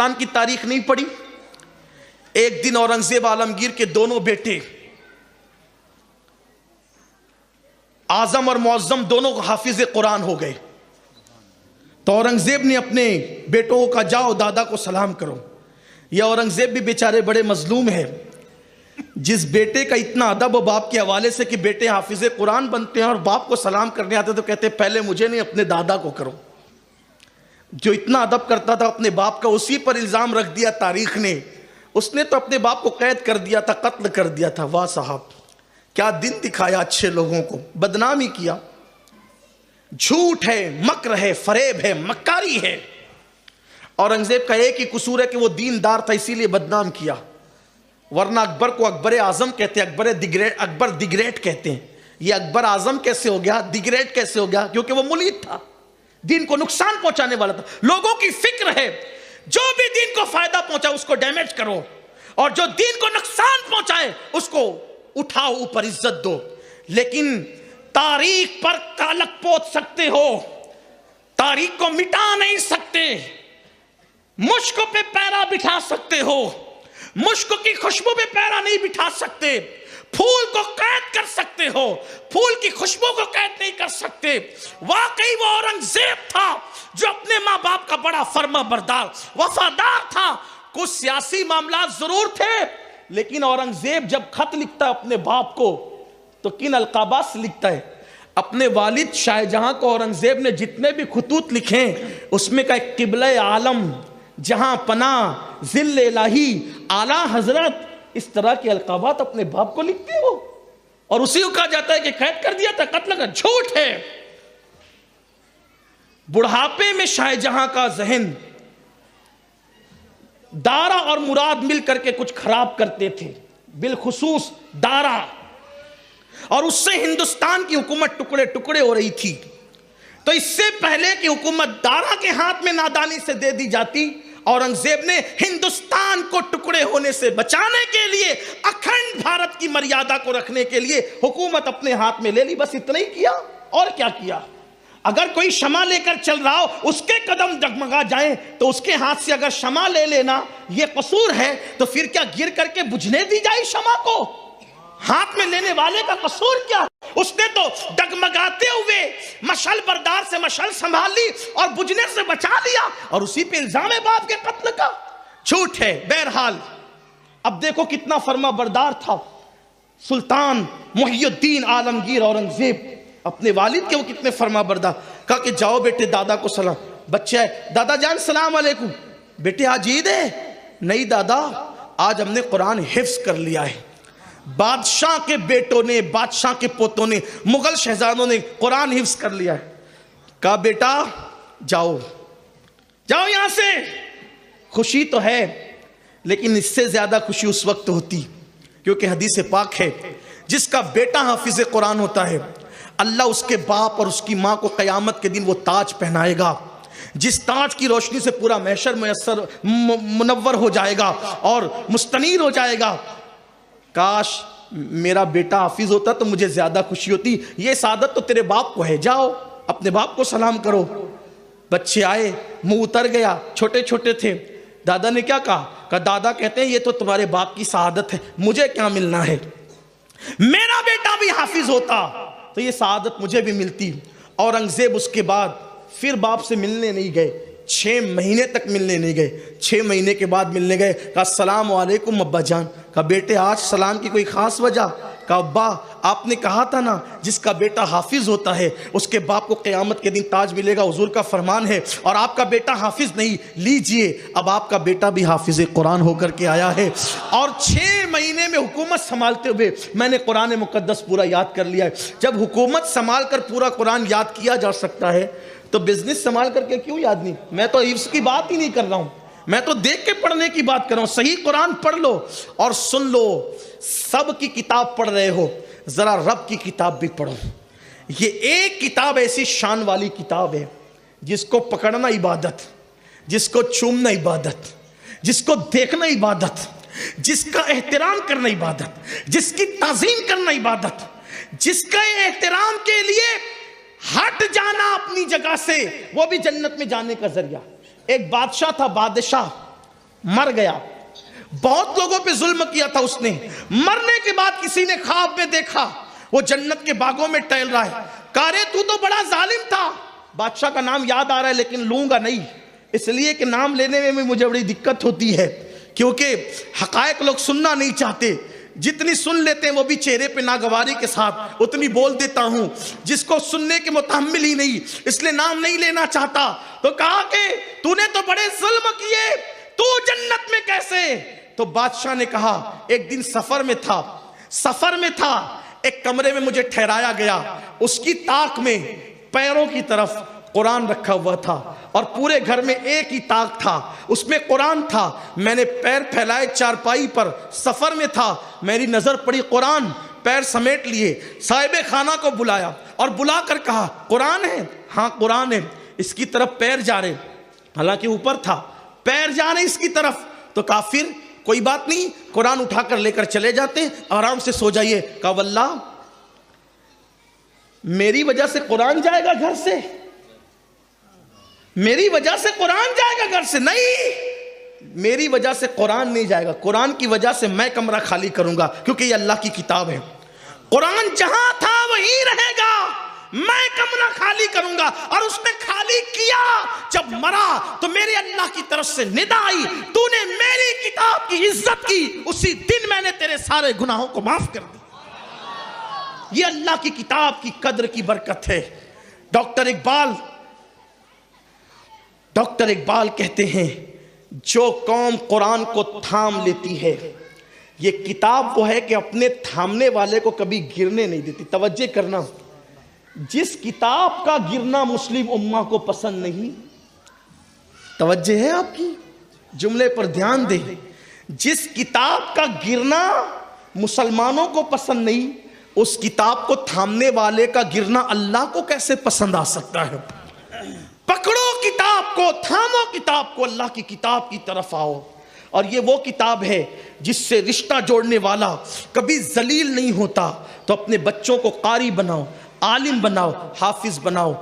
ہندوستان کی تاریخ نہیں پڑھی؟ ایک دن اورنگزیب عالمگیر کے دونوں بیٹے اعظم اور معظم دونوں حافظ قرآن ہو گئے. تو اورنگزیب نے اپنے بیٹوں کو کہا جاؤ دادا کو سلام کرو. یہ اورنگزیب بھی بیچارے بڑے مظلوم ہیں. جس بیٹے کا اتنا ادب و باپ کے حوالے سے کہ بیٹے حافظ قرآن بنتے ہیں اور باپ کو سلام کرنے آتے تو کہتے پہلے مجھے نہیں اپنے دادا کو کرو. جو اتنا ادب کرتا تھا اپنے باپ کا اسی پر الزام رکھ دیا تاریخ نے. اس نے تو اپنے باپ کو قید کر دیا تھا, قتل کر دیا تھا. واہ صاحب, کیا دن دکھایا اچھے لوگوں کو, بدنام ہی کیا. جھوٹ ہے, مکر ہے, فریب ہے, مکاری ہے. اورنگزیب کا ایک ہی قصور ہے کہ وہ دیندار تھا اسی لیے بدنام کیا, ورنہ اکبر کو اکبر اعظم کہتے ہیں, اکبر دی گریٹ کہتے ہیں. یہ اکبر اعظم کیسے ہو گیا, دی گریٹ کیسے ہو گیا؟ کیونکہ وہ ملحد تھا, دین کو نقصان پہنچانے والا تھا. لوگوں کی فکر ہے جو بھی دین کو فائدہ پہنچائے اس کو ڈیمیج کرو, اور جو دین کو نقصان پہنچائے اس کو اٹھاؤ اوپر, عزت دو. لیکن تاریخ پر کالک پوت سکتے ہو, تاریخ کو مٹا نہیں سکتے. مشک پہ پیرا بٹھا سکتے ہو, مشک کی خوشبو پہ پیرا نہیں بٹھا سکتے. پھول کو قید کر سکتے ہو, پھول کی خوشبو کو قید نہیں کر سکتے. واقعی وہ اورنگزیب تھا جو اپنے ماں باپ کا بڑا فرما بردار وفادار تھا. کچھ سیاسی معاملات ضرور تھے, لیکن اورنگزیب جب خط لکھتا ہے اپنے باپ کو تو کن القابات سے لکھتا ہے؟ اپنے والد شاہ جہاں کو اورنگزیب نے جتنے بھی خطوط لکھے اس میں کا ایک قبلہ عالم, جہاں پناہ, ذل الہی, اعلیٰ حضرت, اس طرح کے القابات اپنے باپ کو لکھتے ہو, اور اسی کو کہا جاتا ہے کہ قید کر دیا تھا, قتل کا. جھوٹ ہے. بڑھاپے میں شاہ جہاں کا ذہن دارا اور مراد مل کر کے کچھ خراب کرتے تھے, بالخصوص دارا, اور اس سے ہندوستان کی حکومت ٹکڑے ٹکڑے ہو رہی تھی. تو اس سے پہلے کہ حکومت دارا کے ہاتھ میں نادانی سے دے دی جاتی, اورنگزیب نے ہندوستان کو ٹکڑے ہونے سے بچانے کے لیے, اکھنڈ بھارت کی مریادہ کو رکھنے کے لیے حکومت اپنے ہاتھ میں لے لی. بس اتنا ہی کیا, اور کیا کیا؟ اگر کوئی شمع لے کر چل رہا ہو اس کے قدم ڈگمگا جائیں تو اس کے ہاتھ سے اگر شمع لے لینا یہ قصور ہے تو پھر کیا گر کر کے بجھنے دی جائے شمع کو؟ ہاتھ میں لینے والے کا قصور کیا؟ اس نے تو ڈگمگاتے ہوئے مشعل بردار سے مشعل سنبھال لی اور بجھنے سے بچا لیا, اور اسی پہ الزام ہے باپ کے قتل کا. جھوٹ ہے. بہرحال اب دیکھو کتنا فرما بردار تھا سلطان محی الدین عالمگیر اورنگزیب, اپنے والد کے وہ کتنے فرما بردار. کہا کہ جاؤ بیٹے دادا کو سلام. بچہ ہے, دادا جان سلام علیکم. بیٹے آج عید ہے؟ نہیں دادا, آج ہم نے قرآن حفظ کر لیا ہے. بادشاہ کے بیٹوں نے, بادشاہ کے پوتوں نے, مغل شہزادوں نے قرآن حفظ کر لیا ہے. کہا بیٹا جاؤ جاؤ یہاں سے. خوشی تو ہے لیکن اس سے زیادہ خوشی اس وقت ہوتی کیونکہ حدیث پاک ہے جس کا بیٹا حافظ قرآن ہوتا ہے اللہ اس کے باپ اور اس کی ماں کو قیامت کے دن وہ تاج پہنائے گا, جس تاج کی روشنی سے پورا محشر منور ہو جائے گا اور مستنیر ہو جائے گا. کاش میرا بیٹا حافظ ہوتا تو مجھے زیادہ خوشی ہوتی. یہ سعادت تو تیرے باپ کو ہے, جاؤ اپنے باپ کو سلام کرو. بچے آئے, منہ اتر گیا, چھوٹے چھوٹے تھے. دادا نے کیا کہا؟ کہا دادا کہتے ہیں یہ تو تمہارے باپ کی سعادت ہے, مجھے کیا ملنا ہے؟ میرا بیٹا بھی حافظ ہوتا تو یہ سعادت مجھے بھی ملتی. اورنگزیب اس کے بعد پھر باپ سے ملنے نہیں گئے, 6 مہینے تک ملنے نہیں گئے. 6 مہینے کے بعد ملنے گئے. کہا السلام علیکم ابا جان. کہا بیٹے آج سلام کی کوئی خاص وجہ؟ کہا ابا آپ نے کہا تھا نا جس کا بیٹا حافظ ہوتا ہے اس کے باپ کو قیامت کے دن تاج ملے گا, حضور کا فرمان ہے, اور آپ کا بیٹا حافظ نہیں. لیجئے اب آپ کا بیٹا بھی حافظ قرآن ہو کر کے آیا ہے, اور 6 مہینے میں حکومت سنبھالتے ہوئے میں نے قرآن مقدس پورا یاد کر لیا ہے. جب حکومت سنبھال کر پورا قرآن یاد کیا جا سکتا ہے تو بزنس سنبھال کر کے کیوں یاد نہیں؟ میں تو حفظ کی بات ہی نہیں کر رہا ہوں, میں تو دیکھ کے پڑھنے کی بات کر رہا ہوں. صحیح قرآن پڑھ لو اور سن لو. سب کی کتاب پڑھ رہے ہو, ذرا رب کی کتاب بھی پڑھو. یہ ایک کتاب ایسی شان والی کتاب ہے جس کو پکڑنا عبادت, جس کو چومنا عبادت, جس کو دیکھنا عبادت, جس کا احترام کرنا عبادت, جس کی تعظیم کرنا عبادت, جس کا احترام کے لیے ہٹ جانا اپنی جگہ سے وہ بھی جنت میں جانے کا ذریعہ. ایک بادشاہ تھا, بادشاہ مر گیا. بہت لوگوں پہ ظلم کیا تھا اس نے. مرنے کے بعد کسی نے خواب میں دیکھا وہ جنت کے باغوں میں ٹہل رہا ہے. کہا رے تو بڑا ظالم تھا. بادشاہ کا نام یاد آ رہا ہے لیکن لوں گا نہیں, اس لیے کہ نام لینے میں مجھے بڑی دقت ہوتی ہے, کیونکہ حقائق لوگ سننا نہیں چاہتے. جتنی سن لیتے ہیں وہ بھی چہرے پہ ناگواری کے ساتھ اتنی بول دیتا ہوں, جس کو سننے کے متحمل ہی نہیں, اس لیے نام نہیں لینا چاہتا. تو کہا کہ تو نے تو بڑے ظلم کیے, تو جنت میں کیسے؟ تو بادشاہ نے کہا ایک دن سفر میں تھا, ایک کمرے میں مجھے ٹھہرایا گیا, اس کی طاق میں پیروں کی طرف قرآن رکھا ہوا تھا اور پورے گھر میں ایک ہی طاق تھا, اس میں قرآن تھا. میں نے پیر پھیلائے چارپائی پر, سفر میں تھا, میری نظر پڑی قرآن, پیر سمیٹ لیے, صاحب خانہ کو بلایا اور بلا کر کہا قرآن ہے؟ ہاں قرآن ہے. اس کی طرف پیر جا رہے, حالانکہ اوپر تھا, پیر جا رہے اس کی طرف. تو کافر کوئی بات نہیں, قرآن اٹھا کر لے کر چلے جاتے, آرام سے سو جائیے. کہا واللہ میری وجہ سے قرآن جائے گا گھر سے, میری وجہ سے قرآن جائے گا گھر سے؟ نہیں, میری وجہ سے قرآن نہیں جائے گا, قرآن کی وجہ سے میں کمرہ خالی کروں گا, کیونکہ یہ اللہ کی کتاب ہے. قرآن جہاں تھا وہیں رہے گا, میں کمرہ خالی کروں گا. اور اس نے خالی کیا. جب مرا تو میرے اللہ کی طرف سے ندا آئی, تو نے میری کتاب کی عزت کی, اسی دن میں نے تیرے سارے گناہوں کو معاف کر دیا. یہ اللہ کی کتاب کی قدر کی برکت ہے. ڈاکٹر اقبال کہتے ہیں جو قوم قرآن کو تھام لیتی ہے, یہ کتاب وہ ہے کہ اپنے تھامنے والے کو کبھی گرنے نہیں دیتی. توجہ کرنا, جس کتاب کا گرنا مسلم امہ کو پسند نہیں, توجہ ہے آپ کی, جملے پر دھیان دیں, جس کتاب کا گرنا مسلمانوں کو پسند نہیں, اس کتاب کو تھامنے والے کا گرنا اللہ کو کیسے پسند آ سکتا ہے؟ پکڑو کتاب کو, تھامو کتاب کو, اللہ کی کتاب کی طرف آؤ. اور یہ وہ کتاب ہے جس سے رشتہ جوڑنے والا کبھی ذلیل نہیں ہوتا. تو اپنے بچوں کو قاری بناؤ, عالم بناؤ, حافظ بناؤ.